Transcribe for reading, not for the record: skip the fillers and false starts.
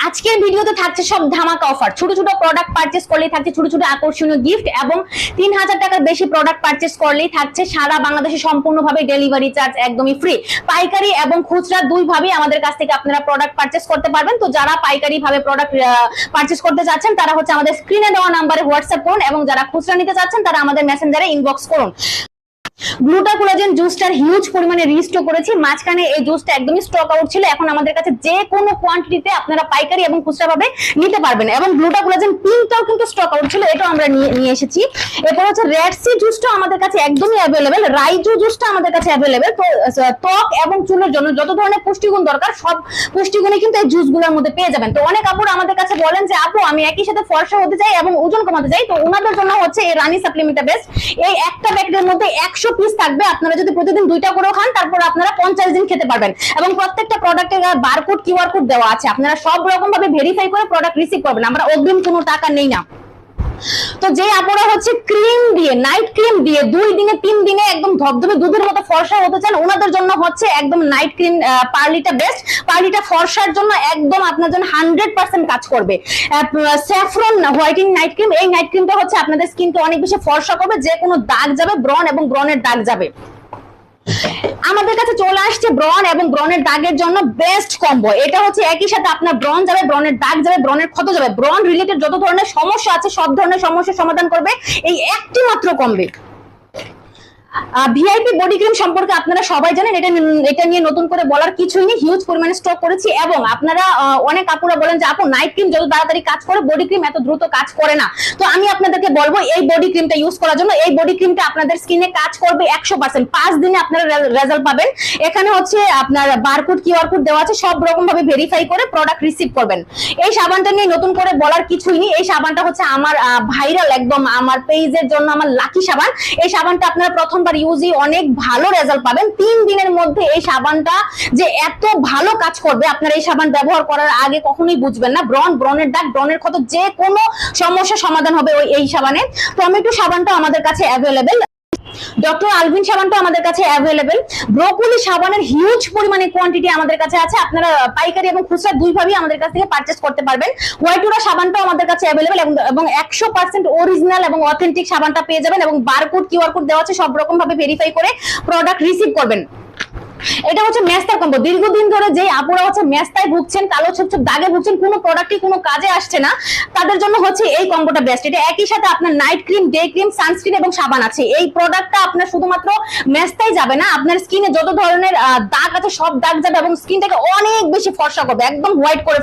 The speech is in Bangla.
আজকের ভিডিওতে থাকছে সব ধামাকা অফার। ছোট ছোট প্রোডাক্ট পারচেজ করলেই থাকছে ছোট ছোট আকর্ষণীয় গিফট, এবং 3000 টাকার বেশি প্রোডাক্ট পারচেজ করলেই থাকছে সারা বাংলাদেশে সম্পূর্ণভাবে ডেলিভারি চার্জ একদমই ফ্রি। পাইকারি এবং খুচরা দুইভাবেই আমাদের কাছ থেকে আপনারা প্রোডাক্ট পারচেজ করতে পারবেন। তো যারা পাইকারি ভাবে প্রোডাক্ট পারচেজ করতে চাচ্ছেন তারা হচ্ছে আমাদের স্ক্রিনে দেওয়া নাম্বারে হোয়াটসঅ্যাপ করুন, এবং যারা খুচরা নিতে চাচ্ছেন তারা আমাদের মেসেঞ্জারে ইনবক্স করুন। গ্লুটা কোলাজেন জুসটার হিউজ পরিমাণে রিস্টক করেছি। মাঝখানে এই জুসটা একদমই স্টক আউট ছিল, এখন আমাদের কাছে যে কোনো কোয়ান্টিটিতে আপনারা পাইকারি এবং খুচরা ভাবে নিতে পারবেন। এবং গ্লুটা কোলাজেন পিঙ্কটাও কিন্তু স্টক আউট ছিল, এটাও আমরা নিয়ে এসেছি। এরপর হচ্ছে রেড সি জুসটা আমাদের কাছে একদমই অ্যাভেলেবেল, রাইজু জুসটা আমাদের কাছে অ্যাভেলেবেল। তো ত্বক এবং চুলের জন্য যত ধরনের পুষ্টিগুণ দরকার সব পুষ্টিগুণই কিন্তু এই জুসগুলোর মধ্যে পেয়ে যাবেন। তো অনেক আপুরা আমাদের কাছে বলেন যে আপু আমি একই সাথে ফর্সা হতে চাই এবং ওজন কমাতে চাই, তো ওনাদের জন্য হচ্ছে এই রানী সাপ্লিমেন্টটা বেস্ট। এই একটা প্যাকেটের মধ্যে 100 পিস থাকবে, আপনারা যদি প্রতিদিন 2টা করে খান তারপর আপনারা 50 দিন খেতে পারবেন। এবং প্রত্যেকটা প্রোডাক্টের বারকোড কিউআর কোড দেওয়া আছে, আপনারা সব রকম ভাবে ভেরিফাই করে প্রোডাক্ট রিসিভ করবেন। আমরা অগ্রিম কোনো টাকা নেই না। তো যে আপনারা হচ্ছে ক্রিম দিয়ে, নাইট ক্রিম দিয়ে 2 দিনে 3 দিনে একদম ধবধবে দুধের মতো ফর্সা হতে চান, ওনাদের জন্য হচ্ছে একদম নাইট ক্রিম পার্লিটা বেস্ট। পার্লিটা ফর্সার জন্য একদম আপনার জন্য 100% কাজ করবে। স্যাফরন হোয়াইটিং নাইট ক্রিম, এই নাইট ক্রিমটা হচ্ছে আপনাদের স্কিনকে অনেক বেশি ফর্সা করবে, যে কোনো দাগ যাবে, ব্রণ এবং ব্রণের দাগ যাবে। আমাদের কাছে চলে আসছে ব্রণ এবং ব্রণের দাগের জন্য বেস্ট কম্বো। এটা হচ্ছে একই সাথে আপনার ব্রণ যাবে, ব্রণের দাগ যাবে, ব্রণের ক্ষত যাবে, ব্রণ রিলেটেড যত ধরনের সমস্যা আছে সব ধরনের সমস্যার সমাধান করবে এই একটি মাত্র কম্বে। ভিআইপি বডি ক্রিম সম্পর্কে আপনারা সবাই জানেন, এটা নিয়ে নতুন করে বলার কিছুই নেই, হিউজ পরিমাণে স্টক করেছি। এবং আপনারা অনেক আপুরা বলেন যে আপু নাইট ক্রিম যত তাড়াতাড়ি কাজ করে বডি ক্রিম এত দ্রুত কাজ করে না। তো আমি আপনাদেরকে বলবো এই বডি ক্রিমটা ইউজ করার জন্য। এই বডি ক্রিমটা আপনাদের স্কিনে কাজ করবে 100%, 5 দিনে আপনারা রেজাল্ট পাবেন। এখানে হচ্ছে আপনার বারকোড কিউআর কোড দেওয়া আছে, সব রকম ভাবে ভেরিফাই করে প্রোডাক্ট রিসিভ করবেন। এই সাবানটা নিয়ে নতুন করে বলার কিছুই নেই, এই সাবানটা হচ্ছে আমার ভাইরাল, একদম আমার পেজের জন্য আমার লাকি সাবান। এই সাবানটা আপনারা প্রথমবার ইউজ অনেক ভালো রেজাল্ট পাবেন। 3 দিনের মধ্যে এই সাবানটা যে এত ভালো কাজ করবে আপনারা এই সাবান ব্যবহার করার আগে কখনোই বুঝবেন না। ব্রণের দাগ, ব্রণের ক্ষত, যে কোনো সমস্যা সমাধান হবে এই সাবানে। টমেটো সাবানটা আমাদের কাছে অ্যাভেলেবেল, ডক্টর আলভিন সাবানটা আমাদের কাছে অ্যাভেলেবেল। ব্রোকলি সাবানের হিউজ পরিমাণে কোয়ান্টিটি আমাদের কাছে আছে, আপনারা পাইকারি এবং খুচরা দুইভাবেই আমাদের কাছ থেকে পারচেজ করতে পারবেন। হোয়াইটুরা সাবানটাও আমাদের কাছে অ্যাভেলেবেল, এবং 100% অরিজিনাল এবং অথেন্টিক সাবানটা পেয়ে যাবেন। এবং বারকোড কিউআর কোড দেওয়া আছে, সব রকম ভাবে ভেরিফাই করে প্রোডাক্ট রিসিভ করবেন। এটা হচ্ছে মেস্তার কম্বো। দীর্ঘদিন ধরে যে আপুরা হচ্ছে মেস্তায় ভুগছেন, কালো ছোপ ছোপ দাগে ভুগছেন, কোনো প্রোডাক্টই কোনো কাজে আসছে না, তাদের জন্য হচ্ছে এই কম্বোটা বেস্ট। এটা একই সাথে আপনার night cream, day cream, sunscreen এবং সাবান আছে। এই প্রোডাক্টটা আপনার শুধুমাত্র মেস্তাই যাবে না, আপনার স্কিনে যত ধরনের দাগ আছে সব দাগ যাবে এবং স্কিনটাকে অনেক বেশি ফর্সা করবে, একদম হোয়াইট করে